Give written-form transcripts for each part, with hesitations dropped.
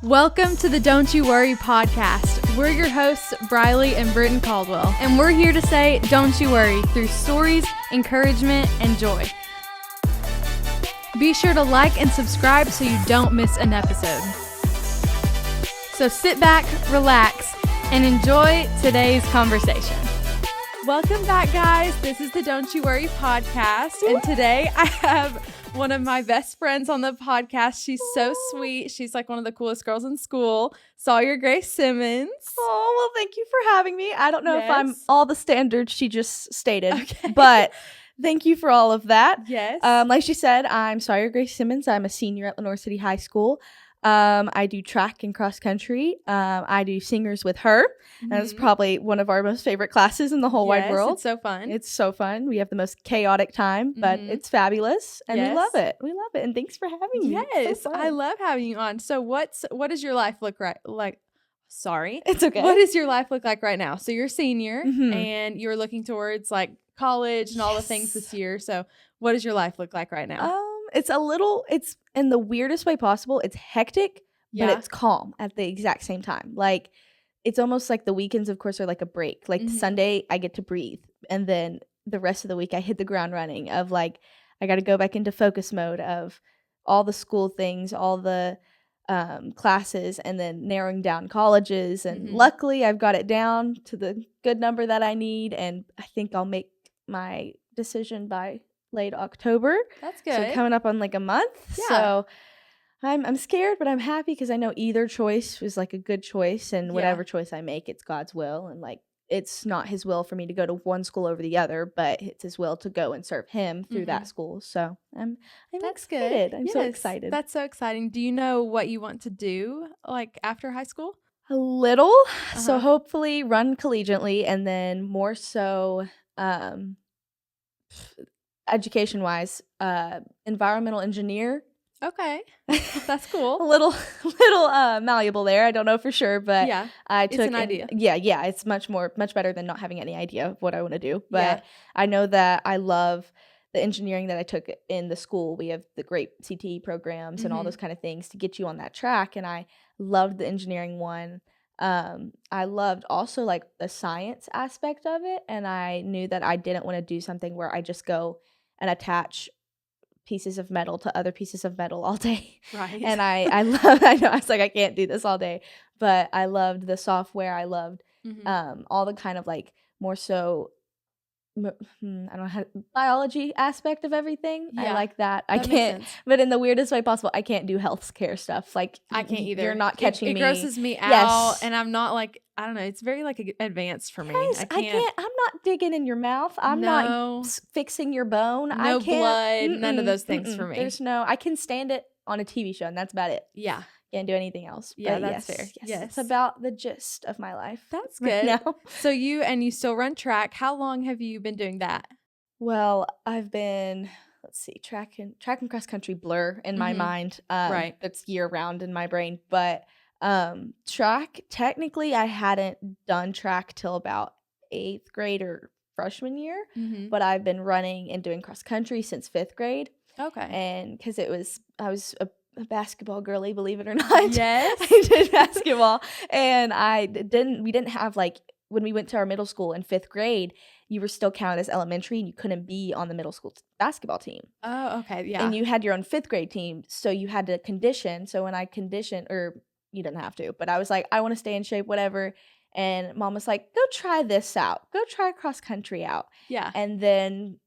Welcome to the Don't You Worry podcast. We're your hosts, Briley and Britton Caldwell, and we're here to say, don't you worry, through stories, encouragement, and joy. Be sure to like and subscribe so you don't miss an episode. So sit back, relax, and enjoy today's conversation. Welcome back, guys. This is the Don't You Worry podcast, and today I have one of my best friends on the podcast. She's so sweet. She's like one of the coolest girls in school, Sawyer Grace Simmons. Oh, well, thank you for having me. I don't know if I'm all the standards she just stated, Okay. but thank you for all of that. Yes. Like she said, I'm Sawyer Grace Simmons. I'm a senior at Lenore City High School. I do track and cross country. I do singers with her. And it's probably one of our most favorite classes in the whole wide world. It's so fun. It's so fun. We have the most chaotic time, but it's fabulous. And we love it. We love it. And thanks for having me. Yes, I love having you on. So what does your life look like? Sorry. It's okay. What does your life look like right now? So you're a senior and you're looking towards like college and all the things this year. So what does your life look like right now? It's in the weirdest way possible. It's hectic, but it's calm at the exact same time. Like, it's almost like the weekends, of course, are like a break. Like Sunday, I get to breathe. And then the rest of the week, I hit the ground running of like, I got to go back into focus mode of all the school things, all the classes, and then narrowing down colleges. And luckily, I've got it down to the good number that I need. And I think I'll make my decision by late October. That's good. So coming up on like a month. Yeah. So I'm scared, but I'm happy because I know either choice was like a good choice, and whatever choice I make, it's God's will. And like, it's not his will for me to go to one school over the other, but it's his will to go and serve him through that school. So I'm That's excited. good. I'm so excited. That's so exciting. Do you know what you want to do like after high school? A little. So hopefully run collegiately, and then more so education-wise, environmental engineer. Okay. That's cool. a little malleable there. I don't know for sure, but I took it's an idea. Yeah, it's much better than not having any idea of what I want to do. But I know that I love the engineering that I took in the school. We have the great CTE programs and all those kind of things to get you on that track, and I loved the engineering one. I loved also like the science aspect of it, and I knew that I didn't want to do something where I just go and attach pieces of metal to other pieces of metal all day. Right. And I know I was like, I can't do this all day, but I loved the software. I loved all the kind of like more so I don't know how biology aspect of everything. I like that. I can't, but in the weirdest way possible, I can't do healthcare stuff. Like, I can't either. You're not catching me. It grosses me out, and I'm not like, I don't know. It's very like advanced for me. Yes, I can't. I'm not digging in your mouth. I'm not fixing your bone. No I can't, blood. None of those things for me. There's no. I can stand it on a TV show, and that's about it. Yeah. Can't do anything else. Yeah, but that's yes, fair. Yes, it's about the gist of my life. That's right good. now. So you still run track. How long have you been doing that? Well, I've been, track and cross country blur in my mind. Right. That's year round in my brain. But track, technically, I hadn't done track till about 8th grade or freshman year. But I've been running and doing cross country since 5th grade. Okay. And because I was a basketball girly, believe it or not. Yes. I did basketball. And we didn't have like, when we went to our middle school in 5th grade, you were still counted as elementary and you couldn't be on the middle school basketball team. Oh, okay. Yeah. And you had your own 5th grade team. So you had to condition. So when I conditioned, or you didn't have to, but I was like, I want to stay in shape, whatever. And mom was like, go try this out. Go try cross country out. Yeah. And then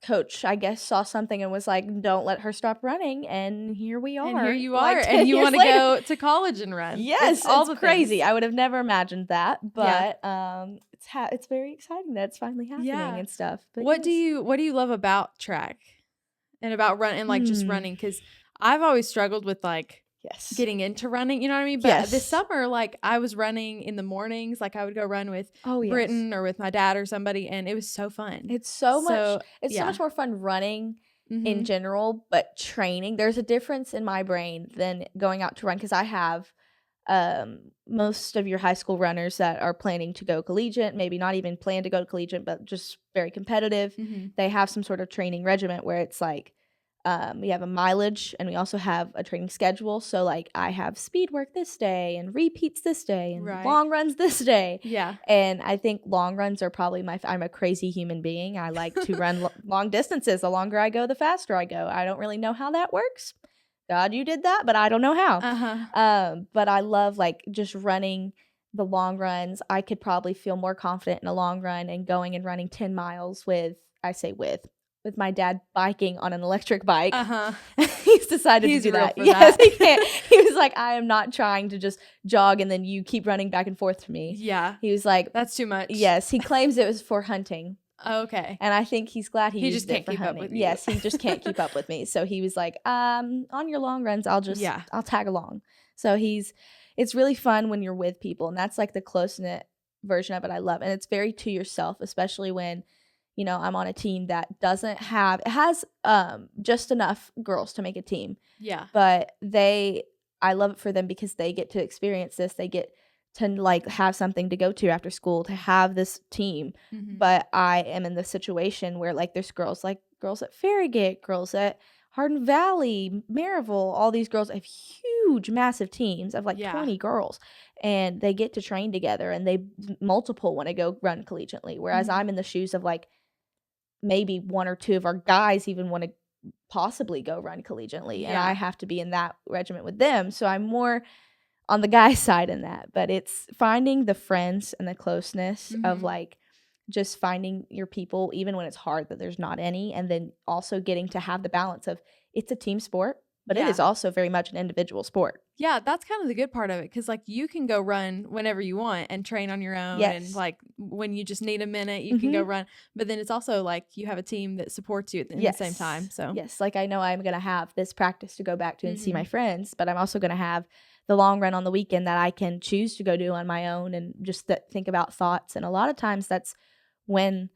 coach, I guess, saw something and was like, don't let her stop running. And here we are. And here you are. Like, and you want to go to college and run. Yes. It's crazy. I would have never imagined that. But it's very exciting that it's finally happening and stuff. But what do you love about track and about running and like just running? Because I've always struggled with like getting into running, you know what I mean? But this summer, like I was running in the mornings, like I would go run with Britton or with my dad or somebody, and it was so fun. It's so much more fun running in general, but training. There's a difference in my brain than going out to run, because I have most of your high school runners that are planning to go collegiate, maybe not even plan to go to collegiate, but just very competitive. They have some sort of training regimen where it's like we have a mileage, and we also have a training schedule. So like I have speed work this day and repeats this day and long runs this day. Yeah. And I think long runs are probably I'm a crazy human being. I like to run long distances. The longer I go, the faster I go. I don't really know how that works. God, you did that, but I don't know how. But I love like just running the long runs. I could probably feel more confident in a long run and going and running 10 miles with my dad biking on an electric bike. He's decided to do that. Yes, he can't. He was like, I am not trying to just jog and then you keep running back and forth to me. Yeah. He was like, that's too much. Yes, he claims it was for hunting. Okay. And I think he's glad he used just can't it for keep hunting. up with you. Yes, he just can't keep up with me. So he was like, on your long runs, I'll tag along. So it's really fun when you're with people, and that's like the close-knit version of it I love. And it's very to yourself, especially when, you know, I'm on a team that it has just enough girls to make a team. Yeah. But I love it for them because they get to experience this. They get to like have something to go to after school, to have this team. But I am in the situation where like there's girls at Farragut, girls at Hardin Valley, Maryville, all these girls have huge, massive teams of like 20 girls, and they get to train together, and they multiple want to go run collegiately. Whereas I'm in the shoes of like maybe one or two of our guys even want to possibly go run collegiately, and I have to be in that regiment with them. So I'm more on the guy's side in that, but it's finding the friends and the closeness of like just finding your people, even when it's hard that there's not any, and then also getting to have the balance of it's a team sport, but it is also very much an individual sport. Yeah, that's kind of the good part of it, because like you can go run whenever you want and train on your own, and like when you just need a minute, you can go run. But then it's also like you have a team that supports you at the same time. So yes, like I know I'm gonna have this practice to go back to and see my friends, but I'm also gonna have the long run on the weekend that I can choose to go do on my own and just think about thoughts. And a lot of times that's when,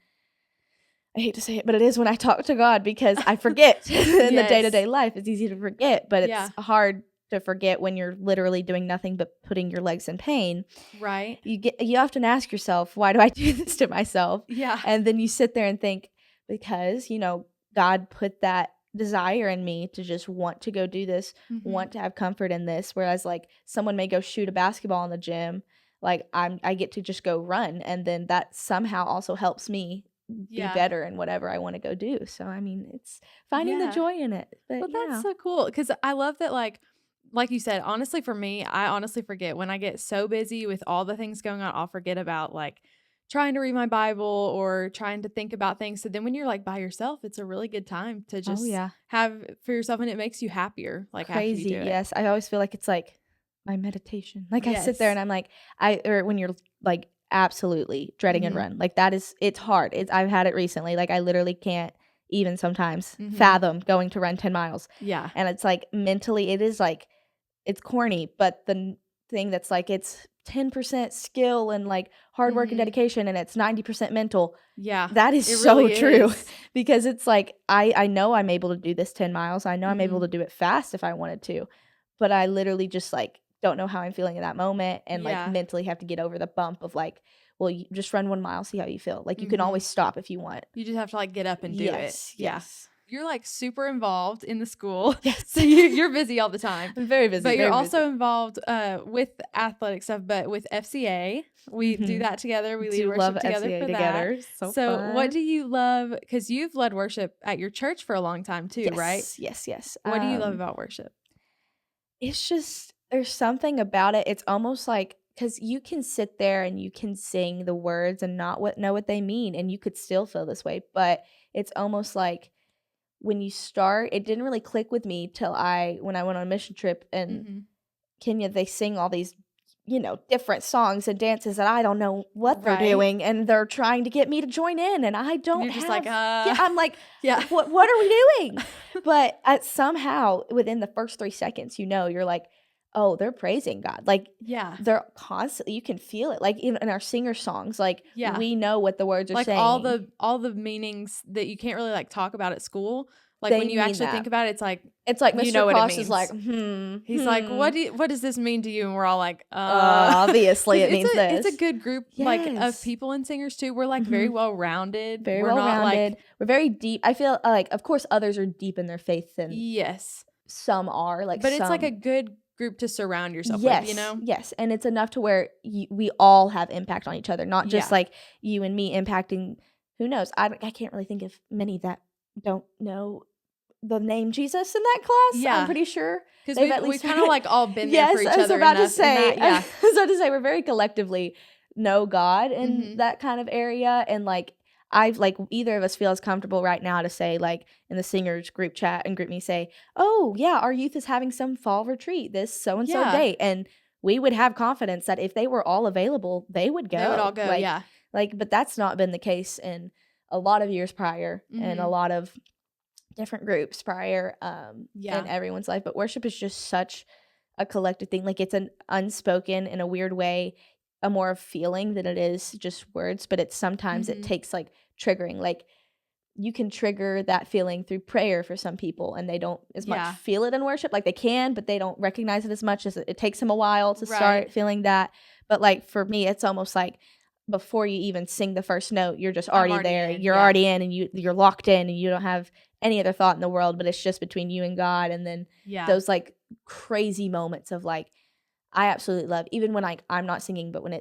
I hate to say it, but it is when I talk to God, because I forget in the day-to-day life. It's easy to forget, but it's hard to forget when you're literally doing nothing but putting your legs in pain. Right. You often ask yourself, why do I do this to myself? Yeah. And then you sit there and think, because, you know, God put that desire in me to just want to go do this, want to have comfort in this. Whereas like someone may go shoot a basketball in the gym, like I get to just go run, and then that somehow also helps me be better in whatever I want to go do. So I mean, it's finding the joy in it. But that's so cool, because I love that like you said, honestly, for me, I honestly forget when I get so busy with all the things going on. I'll forget about like trying to read my Bible or trying to think about things. So then when you're like by yourself, it's a really good time to just have for yourself, and it makes you happier. Like crazy. After you do it. Yes. I always feel like it's like my meditation. Like I sit there and I'm like, or when you're like absolutely dreading and run, like it's hard. I've had it recently. Like I literally can't even sometimes fathom going to run 10 miles. Yeah. And it's like mentally, it is like, it's corny, but the thing that's like, it's 10% skill and like hard work and dedication, and it's 90% mental. Yeah. That is so really true. Because it's like, I know I'm able to do this 10 miles. I know I'm able to do it fast if I wanted to, but I literally just like don't know how I'm feeling in that moment, and like mentally have to get over the bump of like, well, you just run 1 mile, see how you feel. Like you can always stop if you want. You just have to like get up and do it. Yes. You're like super involved in the school. Yes. So you're busy all the time. I'm very busy. But you're also involved with athletic stuff, but with FCA. We do that together. We lead worship together FCA for together. that. So fun. What do you love? Because you've led worship at your church for a long time too, right? Yes. What do you love about worship? It's just, there's something about it. It's almost like, because you can sit there and you can sing the words and not know what they mean, and you could still feel this way. But it's almost like when you start, it didn't really click with me till when I went on a mission trip in Kenya. They sing all these, different songs and dances that I don't know what they're doing, and they're trying to get me to join in, and I don't. You're just like, I'm like, what are we doing? But somehow within the first 3 seconds, you're like, oh, they're praising God. Like, they're constantly, you can feel it. Like even in our singer songs, like we know what the words are like saying. all the meanings that you can't really like talk about at school, Like when you actually think about it, it's like Mr. Cross is like, he's like, what does this mean to you? And we're all like, obviously it means this. It's a good group like of people and singers too. We're like very well rounded. Very well rounded. We're very deep. I feel like, of course, others are deep in their faith than some are. Like, but it's like a good group to surround yourself with, you know? Yes, and it's enough to where we all have impact on each other, not just like you and me impacting. Who knows? I can't really think of many that don't know the name Jesus in that class. I'm pretty sure because we kind of like all been there for each other. I was about to say, we're very collectively know God in that kind of area, and like I've like either of us feel as comfortable right now to say like in the singers group chat and group me say, oh yeah, our youth is having some fall retreat this so and so date, and we would have confidence that if they were all available, they would go. They would all go. But that's not been the case in a lot of years prior and a lot of different groups prior in everyone's life. But worship is just such a collective thing. Like it's an unspoken, in a weird way, a more feeling than it is just words. But it's sometimes it takes like triggering. Like you can trigger that feeling through prayer for some people, and they don't as much feel it in worship. Like they can, but they don't recognize it as much. As it takes them a while to start feeling that. But like for me, it's almost like before you even sing the first note, you're just already there. You're already in, and you're locked in, and you don't have any other thought in the world, but it's just between you and God. And then those like crazy moments of like, I absolutely love, even when I'm not singing, but when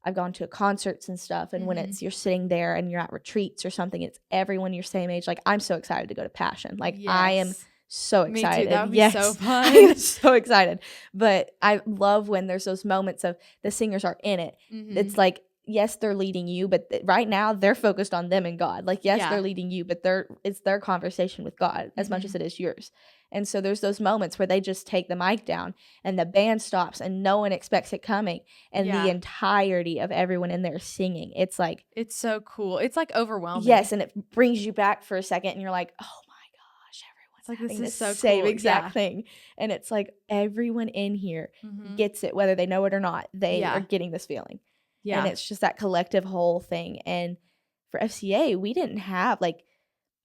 I've gone to concerts and stuff, and when it's you're sitting there and you're at retreats or something, it's everyone your same age. Like I'm so excited to go to Passion. Like I am so excited. Me too. That would be so fun. I'm so excited. But I love when there's those moments of the singers are in it. It's like, yes, they're leading you, but right now they're focused on them and God. Like, yes, they're leading you, but it's their conversation with God as much as it is yours. And so there's those moments where they just take the mic down and the band stops and no one expects it coming, and the entirety of everyone in there singing. It's like, it's so cool. It's like overwhelming. Yes, and it brings you back for a second, and you're like, oh my gosh, everyone's like, having this so same cool. exact thing. And it's like everyone in here gets it, whether they know it or not. They are getting this feeling. Yeah. And it's just that collective whole thing. And for FCA, we didn't have like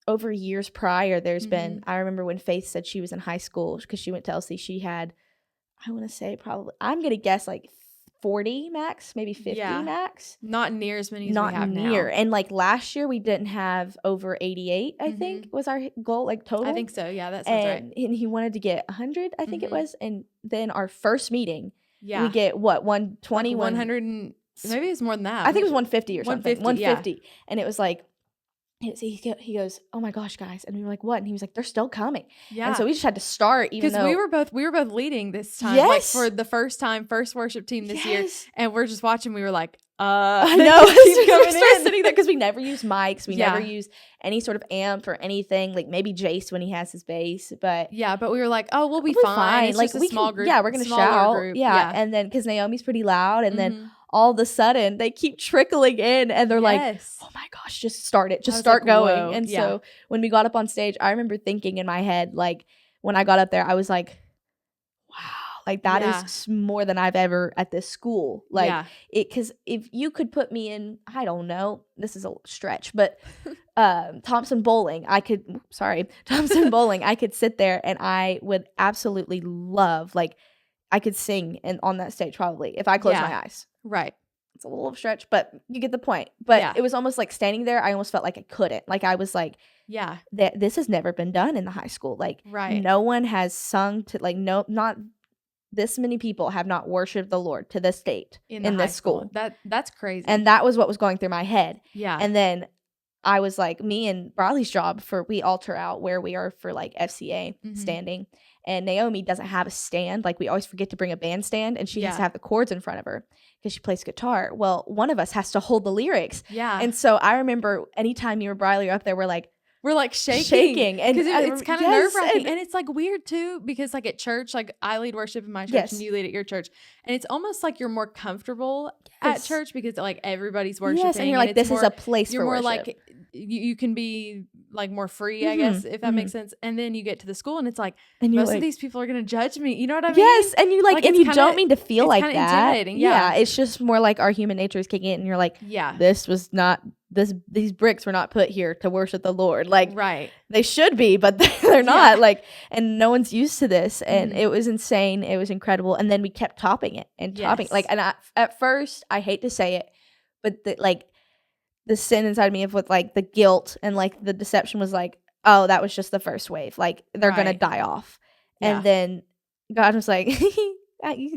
over years prior, there's been, I remember when Faith said she was in high school because she went to LC, she had, I want to say probably, I'm going to guess like 40 max, maybe 50 max. Not near as many as we have now. And like last year we didn't have over 88, I think was our goal, like total. I think so. Yeah, that sounds right. And he wanted to get 100, I think it was. And then our first meeting, we get what, 120, like 100 and maybe it's more than that. I think it was 150 or something. 150. And it was like, he goes, oh my gosh, guys. And we were like, what? And he was like, they're still coming. Yeah. And so we just had to start, even though we were both leading this time, like for the first worship team this year. And we're just watching. We were like, I know. We started sitting there because we never use mics. We never use any sort of amp or anything. Like maybe Jace when he has his bass, but but we were like, oh, we'll be fine. It's like just a small group. Yeah, we're gonna shout. Group. Yeah, and then because Naomi's pretty loud, and then all of a sudden they keep trickling in, and they're like, oh my gosh, just start it, just start going. Whoa. And so when we got up on stage, I remember thinking in my head, like when I got up there, I was like, wow. Like that is more than I've ever at this school. Like because if you could put me in, I don't know, this is a stretch, but Thompson Bowling, I could sit there and I would absolutely love, like I could sing on that stage probably if I closed my eyes. Right. It's a little stretch, but you get the point. But it was almost like standing there, I almost felt like I couldn't. Like I was like, this has never been done in the high school. Like no one has sung to, like, no, not this many people have not worshiped the Lord to this date in this school. That's crazy. And that was what was going through my head. Yeah. And then I was like, me and Briley's job we alter out where we are for like FCA standing. And Naomi doesn't have a stand. Like we always forget to bring a band stand, and she has to have the chords in front of her because she plays guitar. Well, one of us has to hold the lyrics. Yeah. And so I remember anytime you or Briley are up there, we're like shaking, and because it's kind of nerve-wracking, and it's like weird too because like at church, like I lead worship in my church and you lead at your church, and it's almost like you're more comfortable at church because like everybody's worshiping, and you're like, this is a place you're for more worship. Like you can be like more free, I guess, if that makes sense. And then you get to the school and it's like, and most of these people are gonna judge me, you know what I mean? Yes. And you like and you don't mean to feel like that. Intimidating. Yeah, it's just more like our human nature is kicking in, and you're like, this was not these bricks were not put here to worship the Lord. Like, right. They should be, but they're not. Like, and no one's used to this. And it was insane. It was incredible. And then we kept topping it and topping. Like, and at first, I hate to say it, but the sin inside me of with like the guilt and like the deception was like, oh, that was just the first wave. Like, they're going to die off. Yeah. And then God was like,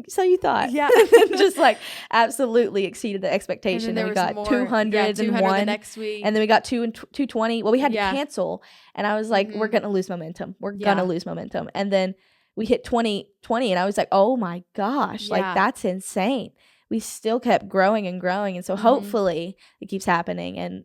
so you thought. Yeah. Just like absolutely exceeded the expectation. And we got 201 the next week. And then we got 220. Well, we had to cancel. And I was like, we're going to lose momentum. We're going to lose momentum. And then we hit 2020. And I was like, oh my gosh, like that's insane. We still kept growing and growing. And so hopefully it keeps happening. And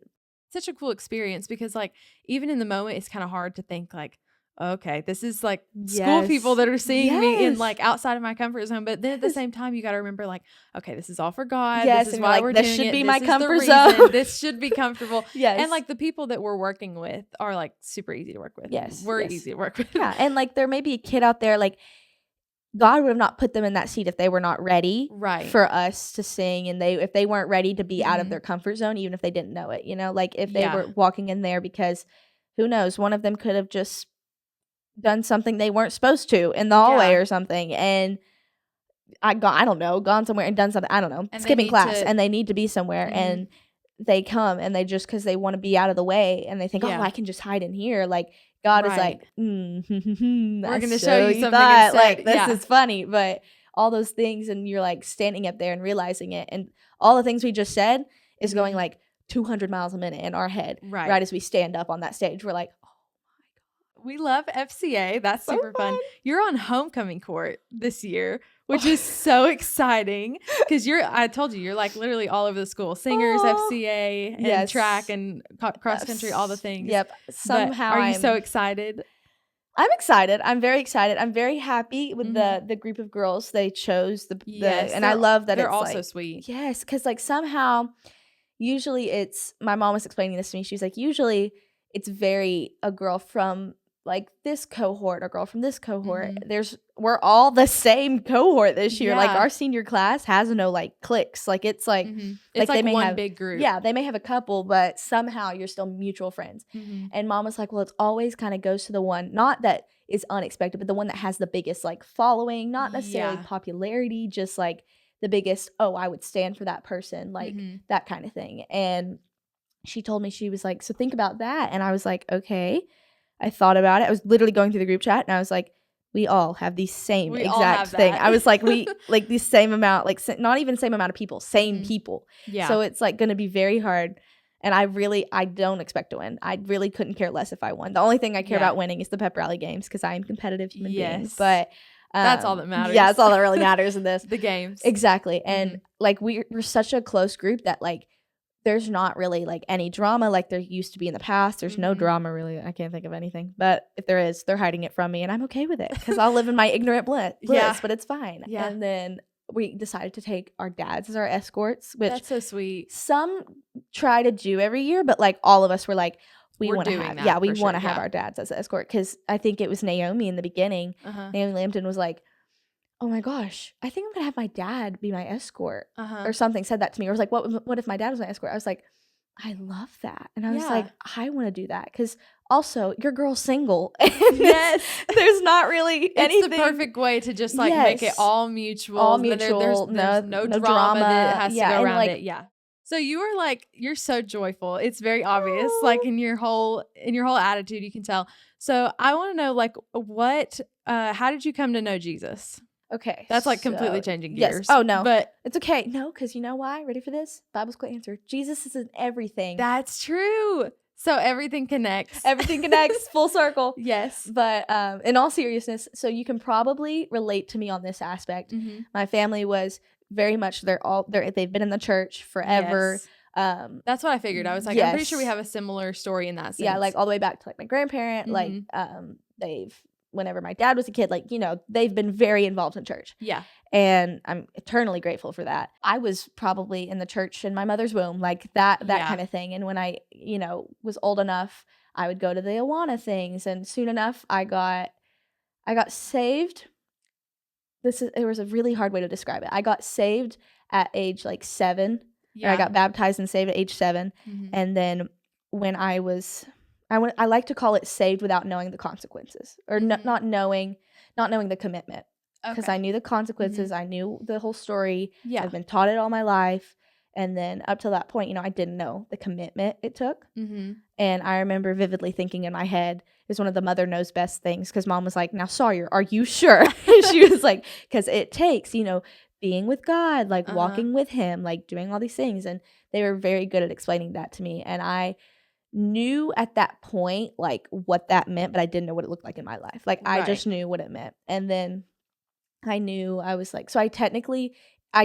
such a cool experience because like even in the moment, it's kind of hard to think like, okay, this is like school people that are seeing me in like outside of my comfort zone. But then at the same time, you got to remember like, okay, this is all for God. Yes, this is and why like, we're this doing should it. be This my is comfort the zone. reason. This should be comfortable. Yes. And like the people that we're working with are like super easy to work with. Yes. We're easy to work with. Yeah. And like there may be a kid out there, like God would have not put them in that seat if they were not ready for us to sing. And if they weren't ready to be out of their comfort zone, even if they didn't know it, like if they were walking in there because who knows, one of them could have just done something they weren't supposed to in the hallway or something, and gone somewhere and done something, I don't know, and skipping class, and they need to be somewhere, and they come and they just because they want to be out of the way, and they think, oh, I can just hide in here. Like God is like, we're going to show you something that. Like this is funny, but all those things, and you're like standing up there and realizing it, and all the things we just said is going like 200 miles a minute in our head, right as we stand up on that stage. We're like, we love FCA. That's so super fun. You're on homecoming court this year, which is so exciting because I told you, you're like literally all over the school. Singers, FCA, and track and cross country, all the things. Yep. Somehow are you so excited? I'm excited. I'm very excited. I'm very happy with the group of girls they chose. And I love that they're all like, so sweet. Yes, because like somehow, usually it's, my mom was explaining this to me. She was like, usually it's very a girl from like this cohort, a girl from this cohort. We're all the same cohort this year. Like our senior class has no like cliques. Like it's like it's like they may one have big group. Yeah, they may have a couple, but somehow you're still mutual friends. And mom was like, well, it's always kind of goes to the one, not that is unexpected, but the one that has the biggest like following, not necessarily popularity, just like the biggest, oh, I would stand for that person, like that kind of thing. And she told me, she was like, so think about that. And I was like, okay. I thought about it. I was literally going through the group chat and I was like, we all have the same exact thing. I was like, we like the same amount, like not even same amount of people, same people. Yeah. So it's like going to be very hard. And I don't expect to win. I really couldn't care less if I won. The only thing I care about winning is the pep rally games because I am competitive human being. But that's all that matters. Yeah, that's all that really matters in this. The games. Exactly. And like we're such a close group that like there's not really like any drama like there used to be in the past. There's no drama really. I can't think of anything. But if there is, they're hiding it from me and I'm okay with it because I'll live in my ignorant bliss, but it's fine. Yeah. And then we decided to take our dads as our escorts, which that's so sweet. Some try to do every year, but like all of us were like, we want to have, we want to have our dads as an escort because I think it was Naomi in the beginning. Naomi Lambton was like, oh my gosh, I think I'm gonna have my dad be my escort or something. Said that to me. I was like, what if my dad was my escort? I was like, I love that, and I was like, I want to do that because also your girl's single. Yes, there's not really anything. It's the perfect way to just like make it all mutual. All mutual. There's no drama that has to go around it. Yeah. So you were like, you're so joyful. It's very obvious, like in your whole attitude, you can tell. So I want to know, like, how did you come to know Jesus? Okay. That's like completely changing gears. Yes. Oh, no. But it's okay. No, because you know why? Ready for this? Bible's quick answer. Jesus is in everything. That's true. So everything connects. Everything connects. Full circle. Yes. But in all seriousness, so you can probably relate to me on this aspect. My family was very much, they've been in the church forever. Yes. That's what I figured. I was like, I'm pretty sure we have a similar story in that sense. Yeah, like all the way back to like my grandparent, like whenever my dad was a kid, like, they've been very involved in church. Yeah. And I'm eternally grateful for that. I was probably in the church in my mother's womb, like that kind of thing. And when I, was old enough, I would go to the Awana things. And soon enough, I got saved. It was a really hard way to describe it. I got saved at age like 7. I got baptized and saved at age 7. And then when I like to call it saved without knowing the consequences, or not knowing the commitment, because I knew the consequences. I knew the whole story. I've been taught it all my life. And then up to that point, I didn't know the commitment it took. And I remember vividly thinking in my head, it was one of the mother knows best things, because mom was like, now Sawyer, are you sure? She was like, because it takes, being with God, like walking with him, like doing all these things. And they were very good at explaining that to me. And I knew at that point, like, what that meant, but I didn't know what it looked like in my life. Like, I just knew what it meant. And then I knew, I was like, so I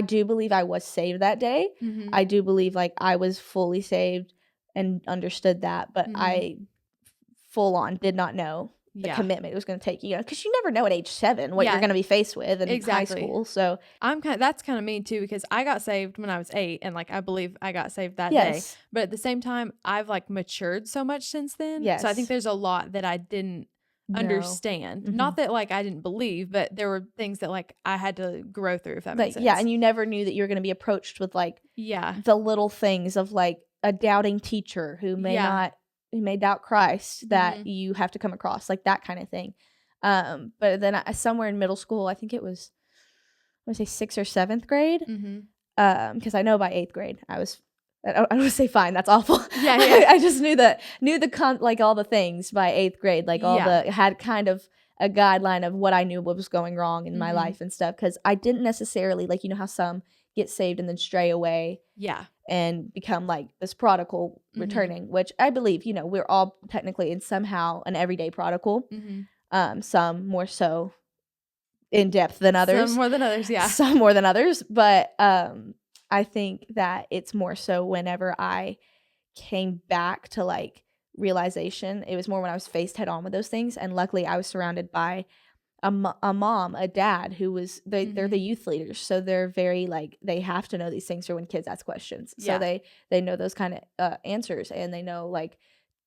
do believe I was saved that day. I do believe, like, I was fully saved and understood that, but I full on did not know the commitment it was going to take, because you never know at age 7 what you're going to be faced with in high school. So that's kind of me too, because I got saved when I was 8, and like I believe I got saved that day. But at the same time, I've like matured so much since then. So I think there's a lot that I didn't understand. Not that like I didn't believe, but there were things that like I had to grow through, if that makes sense. Yeah, and you never knew that you were going to be approached with like the little things of like a doubting teacher who may doubt Christ, that you have to come across, like that kind of thing. But then somewhere in middle school, I think it was, I want to say 6th or 7th grade, because I know by 8th grade I don't want to say fine, that's awful. I just knew like all the things by 8th grade, like had kind of a guideline of what I knew what was going wrong in my life and stuff, because I didn't necessarily, like, how some get saved and then stray away and become like this prodigal returning, which I believe, we're all technically in somehow an everyday prodigal. Some more so in depth than others. Some more than others, Some more than others. But I think that it's more so whenever I came back to like realization, it was more when I was faced head on with those things. And luckily I was surrounded by a mom, a dad who was, they're the youth leaders. So they're very like, they have to know these things for when kids ask questions. So they know those kind of answers, and they know like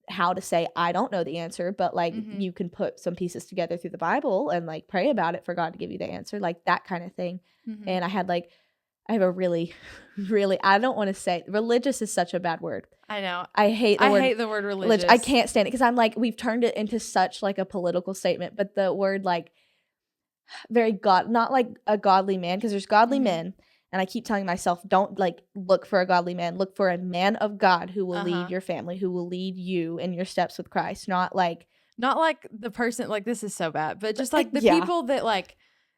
how to say, I don't know the answer, but like you can put some pieces together through the Bible and like pray about it for God to give you the answer, like that kind of thing. And I have a really, really, I don't want to say, religious is such a bad word. I know. I hate the word religious. I can't stand it, because I'm like, we've turned it into such like a political statement, but the word like very God, not like a godly man, because there's godly men, and I keep telling myself, don't like look for a godly man, look for a man of God who will lead your family, who will lead you in your steps with Christ, not like the person, like, this is so bad, but just like the people that like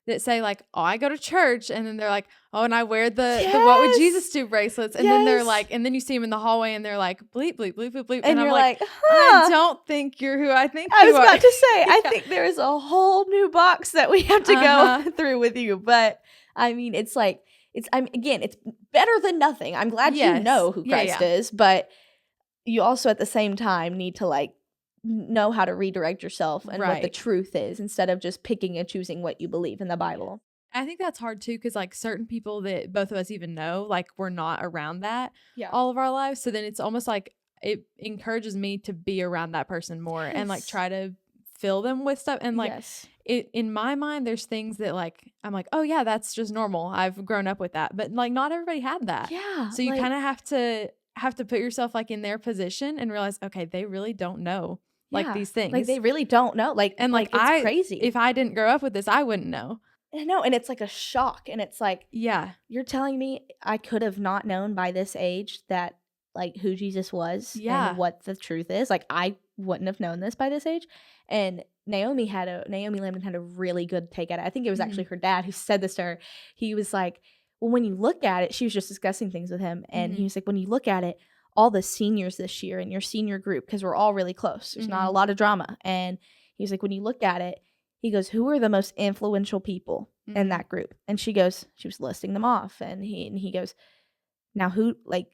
that say like, oh, I go to church, and then they're like, oh, and I wear the what would Jesus do bracelets, and then they're like, and then you see them in the hallway and they're like, bleep bleep bleep bleep bleep, and I'm like, I don't think you're who I think I you was are. about to say, I think there is a whole new box that we have to go through with you, but I mean, it's like, it's better than nothing. I'm glad you know who Christ is, but you also at the same time need to like know how to redirect yourself and what the truth is, instead of just picking and choosing what you believe in the Bible. I think that's hard too, because like certain people that both of us even know, like we're not around that all of our lives, so then it's almost like it encourages me to be around that person more and like try to fill them with stuff, and like it in my mind there's things that like I'm like, oh yeah, that's just normal, I've grown up with that, but like not everybody had that. So you kind of have to put yourself like in their position and realize, okay, they really don't know like these things, like they really don't know, like, and like it's crazy. If I didn't grow up with this, I wouldn't know. I know, and it's like a shock, and it's like, you're telling me I could have not known by this age that like who Jesus was and what the truth is. Like I wouldn't have known this by this age. And Naomi Lambden had a really good take at it. I think it was actually her dad who said this to her. He was like, well, when you look at it, she was just discussing things with him, and he was like, when you look at it, all the seniors this year in your senior group, because we're all really close, there's not a lot of drama, and he was like, when you look at it, he goes, who are the most influential people in that group? And she was listing them off, and he goes, now who, like,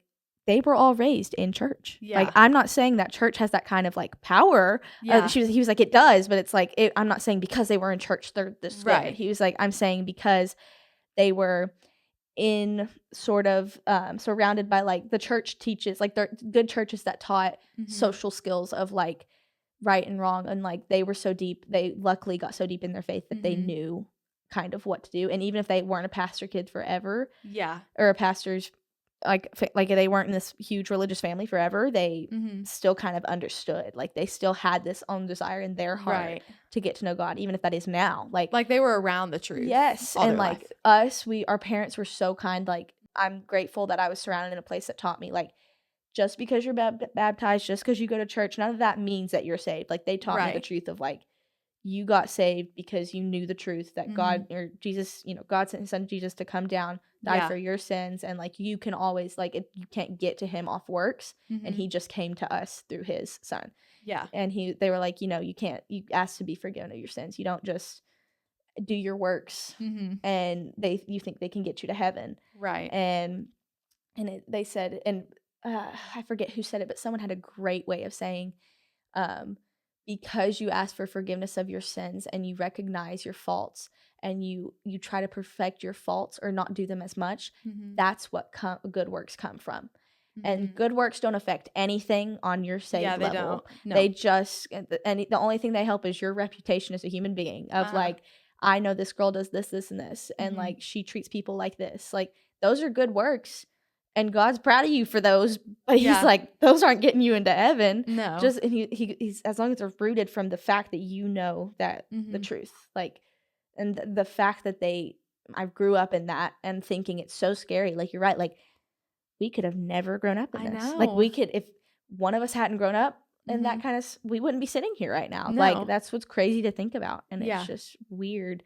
they were all raised in church. Like, I'm not saying that church has that kind of like power. He was like, it does, but it's like, I'm not saying because they were in church they're this way. He was like, I'm saying because they were in sort of surrounded by like the church teaches, like they're good churches that taught social skills of like right and wrong, and like they were so deep, they luckily got so deep in their faith that they knew kind of what to do. And even if they weren't a pastor kid forever, or a pastor's like they weren't in this huge religious family forever. They Mm-hmm. still kind of understood. Like they still had this own desire in their heart Right. to get to know God, even if that is now. Like they were around the truth. Yes. all And their like life. our parents were so kind. Like I'm grateful that I was surrounded in a place that taught me, like, just because you're baptized, just because you go to church, none of that means that you're saved. Like they taught me the Right. truth of like, you got saved because you knew the truth that Mhm. God or Jesus, God sent his son Jesus to come down, die Yeah. for your sins. And like, you can always you can't get to him off works. And Mhm. he just came to us through his son. Yeah. And they were like, you ask to be forgiven of your sins. You don't just do your works Mm-hmm. and you think they can get you to heaven. Right. And they said, and I forget who said it, but someone had a great way of saying, because you ask for forgiveness of your sins and you recognize your faults and you try to perfect your faults or not do them as much, Mm-hmm. that's what good works come from. Mm-hmm. And good works don't affect anything on your saved they level. don't. No. They just, and the only thing they help is your reputation as a human being of like, I know this girl does this, this, and this, and Mhm. like she treats people like this. Like those are good works. And God's proud of you for those, but Yeah. he's like, those aren't getting you into heaven. No. Just and he's as long as they're rooted from the fact that you know that the Mhm. truth, like, and the fact that I grew up in that and thinking it's so scary. Like you're right. Like we could have never grown up in I this. Like know. we could, if one of us hadn't grown up in that Mhm. kind of, we wouldn't be sitting here right now. No. Like that's what's crazy to think about, and Yeah. it's just weird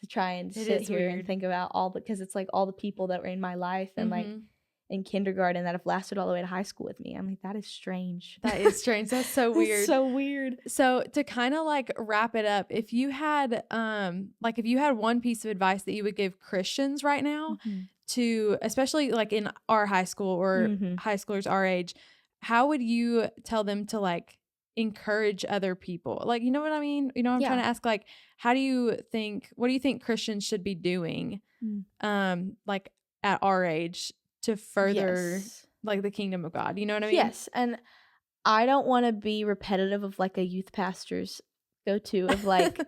to try and It sit is here weird. and think about because it's like all the people that were in my life and like Mhm. in kindergarten that have lasted all the way to high school with me. I'm like, that is strange. That is strange. That's so weird. It's so weird. So to kind of like wrap it up, if you had one piece of advice that you would give Christians right now to, especially like in our high school or high schoolers our age, how would you tell them to like encourage other people? Like, you know what I mean? You know what I'm trying to ask? Like, what do you think Christians should be doing like at our age to further like the kingdom of God? You know what I mean? Yes. And I don't want to be repetitive of like a youth pastor's go-to of like,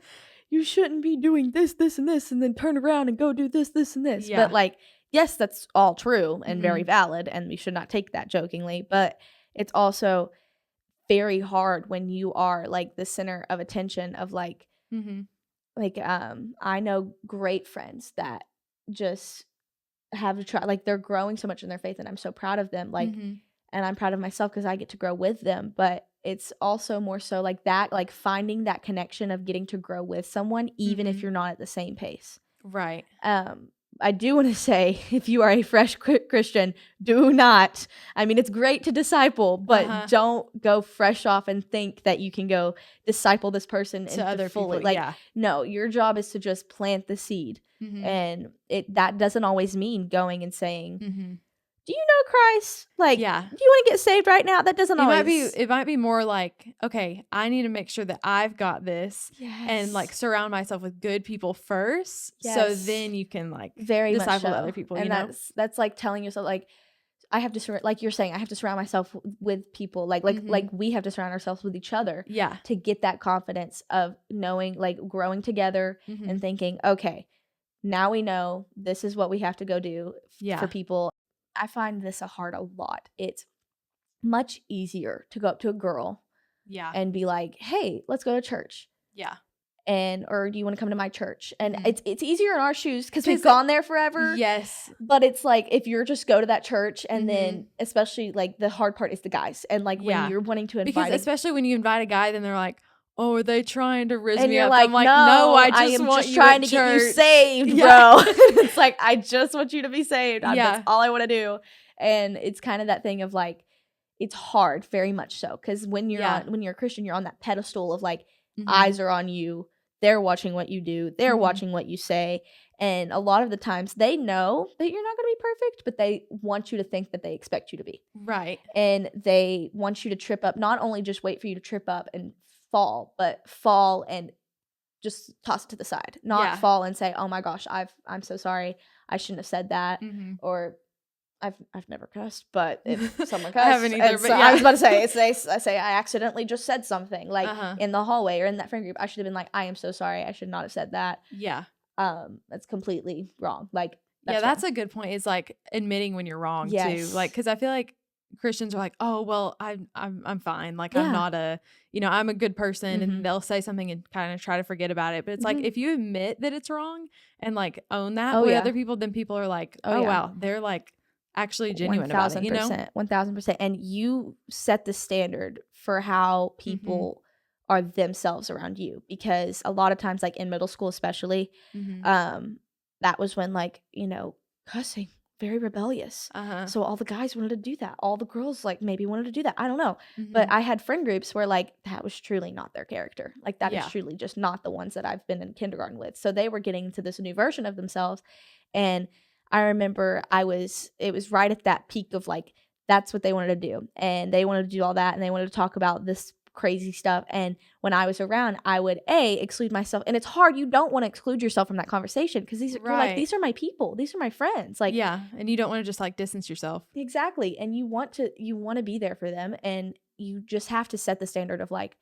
you shouldn't be doing this, this, and this, and then turn around and go do this, this, and this. Yeah. But like, yes, that's all true and very valid, and we should not take that jokingly. But it's also very hard when you are like the center of attention of like, I know great friends that just have to try, like they're growing so much in their faith, and I'm so proud of them. Like, and I'm proud of myself because I get to grow with them. But it's also more so like that, like finding that connection of getting to grow with someone, even if you're not at the same pace. Right. I do want to say, if you are a fresh Christian, do not. I mean, it's great to disciple, but don't go fresh off and think that you can go disciple this person to other fully. people. Like, no, your job is to just plant the seed, and that doesn't always mean going and saying, do you know Christ? Like, do you want to get saved right now? That doesn't always. It might be more like, okay, I need to make sure that I've got this and like surround myself with good people first. So then you can like very disciple other people. And you know? that's like telling yourself, like, I have to, like you're saying, I have to surround myself with people like we have to surround ourselves with each other to get that confidence of knowing, like growing together and thinking, okay, now we know this is what we have to go do for people. I find this a lot. It's much easier to go up to a girl and be like, hey, let's go to church. Or do you want to come to my church? And it's easier in our shoes because we've gone there forever. Yes. But it's like, if you're just go to that church, and then especially like the hard part is the guys. And like when you're wanting to invite, because especially when you invite a guy, then they're like, oh, are they trying to rizz me up? Like, I'm like, no, I am want just you trying at to church. get you saved, bro. It's like, I just want you to be saved. That's all I want to do. And it's kind of that thing of like, it's hard, very much so, because when you're a Christian, you're on that pedestal of like, eyes are on you. They're watching what you do. They're watching what you say. And a lot of the times they know that you're not going to be perfect, but they want you to think that they expect you to be. Right. And they want you to trip up, not only just wait for you to trip up and fall, but fall and just toss it to the side. Not fall and say, oh my gosh, I'm so sorry. I shouldn't have said that. Or I've never cussed, but if someone cussed, I haven't either. But I was about to say, I say I accidentally just said something like in the hallway or in that friend group. I should have been like, I am so sorry. I should not have said that. Yeah. That's completely wrong. Like, That's a good point. Is like admitting when you're wrong too. Like, because I feel like Christians are like, oh well, I'm fine. Like I'm not I'm a good person, and they'll say something and kind of try to forget about it. But it's like if you admit that it's wrong and like own that with other people, then people are like, wow, they're like actually genuine about it. 1,000%. And you set the standard for how people are themselves around you, because a lot of times, like in middle school especially, that was when like cussing, very rebellious. So all the guys wanted to do that, all the girls like maybe wanted to do that, I don't know. But I had friend groups where like that was truly not their character, like that is truly just not the ones that I've been in kindergarten with. So they were getting to this new version of themselves, and I remember it was right at that peak of like that's what they wanted to do, and they wanted to do all that, and they wanted to talk about this crazy stuff. And when I was around, I would exclude myself, and it's hard. You don't want to exclude yourself from that conversation, because you're like, these are my people, these are my friends, like and you don't want to just like distance yourself. Exactly. And you want to be there for them, and you just have to set the standard of like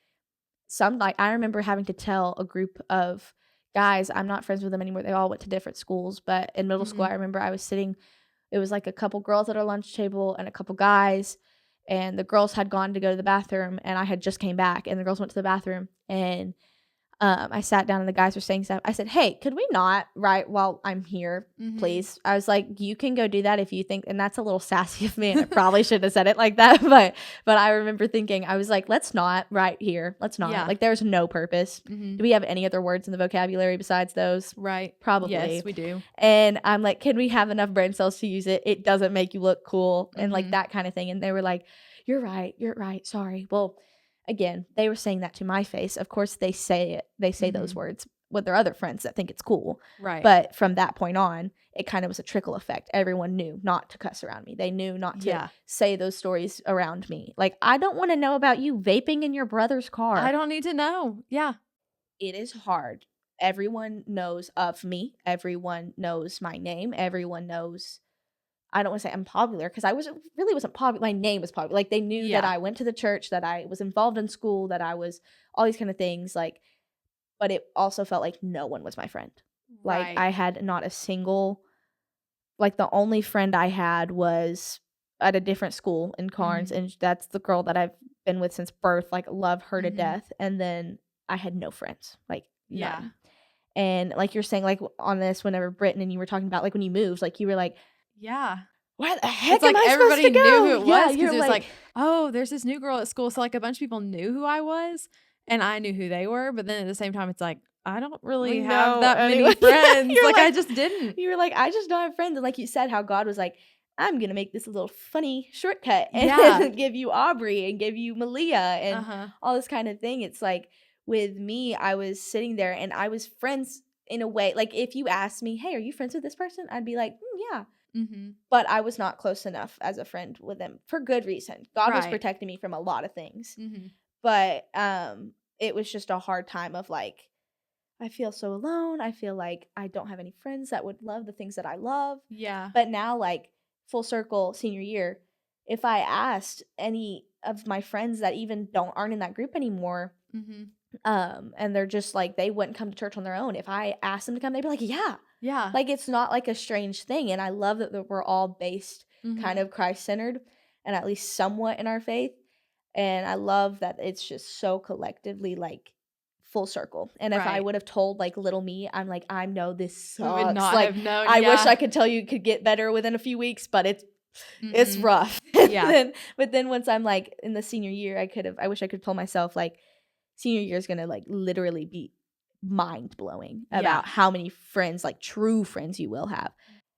I remember having to tell a group of guys, I'm not friends with them anymore, they all went to different schools, but in middle school I remember I was sitting, it was like a couple girls at our lunch table and a couple guys, and the girls had gone to go to the bathroom, and I had just came back, and the girls went to the bathroom, and I sat down and the guys were saying stuff. I said, hey, could we not write while I'm here, please? I was like, you can go do that if you think, and that's a little sassy of me, and I probably shouldn't have said it like that, but I remember thinking, I was like, let's not write here. Let's not. Like, there's no purpose. Do we have any other words in the vocabulary besides those? Right. Probably. Yes, we do. And I'm like, can we have enough brain cells to use it? It doesn't make you look cool, and like that kind of thing. And they were like, you're right. Sorry. Well, again, they were saying that to my face. Of course, they say it. They say those words with their other friends that think it's cool. Right. But from that point on, it kind of was a trickle effect. Everyone knew not to cuss around me. They knew not to say those stories around me. Like, I don't want to know about you vaping in your brother's car. I don't need to know. Yeah. It is hard. Everyone knows of me. Everyone knows my name. Everyone knows... I don't want to say I'm popular, because I really wasn't popular. My name was popular. Like, they knew that I went to the church, that I was involved in school, that I was all these kind of things. Like, but it also felt like no one was my friend. Like, I had not a single, like, the only friend I had was at a different school in Carnes, and that's the girl that I've been with since birth. Like, love her to death. And then I had no friends. Like, none. And like you're saying, like on this, whenever Britton and you were talking about, like, when you moved, like, you were like, where the heck am I supposed to go? Knew who it was, because it was like, oh, there's this new girl at school. So like a bunch of people knew who I was, and I knew who they were. But then at the same time, it's like, I don't really have that many friends. Like, I just didn't. You were like, I just don't have friends. And like you said, how God was like, I'm going to make this a little funny shortcut and give you Aubrey and give you Malia and all this kind of thing. It's like, with me, I was sitting there and I was friends in a way. Like, if you asked me, hey, are you friends with this person? I'd be like, yeah. But I was not close enough as a friend with them, for good reason. God was protecting me from a lot of things. But it was just a hard time of like, I feel so alone. I feel like I don't have any friends that would love the things that I love. Yeah. But now, like, full circle, senior year, if I asked any of my friends that even aren't in that group anymore, and they're just like, they wouldn't come to church on their own, if I asked them to come, they'd be like, yeah. Like, it's not like a strange thing. And I love that we're all based kind of Christ-centered and at least somewhat in our faith. And I love that it's just so collectively like full circle. And if I would have told like little me, I'm like, I know this sucks. Would not like, have known. I wish I could tell you could get better within a few weeks, but it's rough. But then once I'm like in the senior year, I wish I could tell myself like, senior year is gonna like literally be mind blowing about how many friends, like true friends, you will have.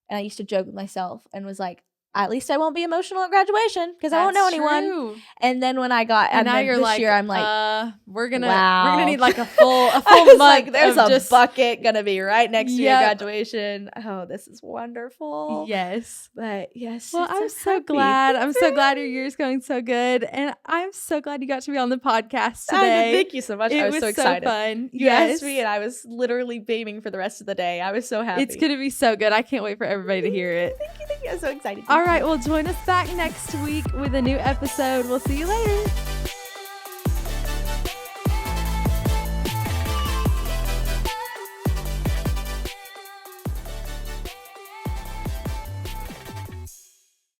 And I used to joke with myself and was like, at least I won't be emotional at graduation because I won't know anyone. True. And then when I got, and now you're this like, year, I'm like, we're gonna need like a full month. Like, there's a bucket gonna be right next to your graduation. Oh, this is wonderful. Yes, but yes. Well, I'm so glad. I'm so glad your year's going so good, and I'm so glad you got to be on the podcast today. Thank you so much. I was so excited. Fun. You asked me, and I was literally beaming for the rest of the day. I was so happy. It's gonna be so good. I can't wait for everybody to hear it. Thank you. I'm so excited. All right, well, join us back next week with a new episode. We'll see you later.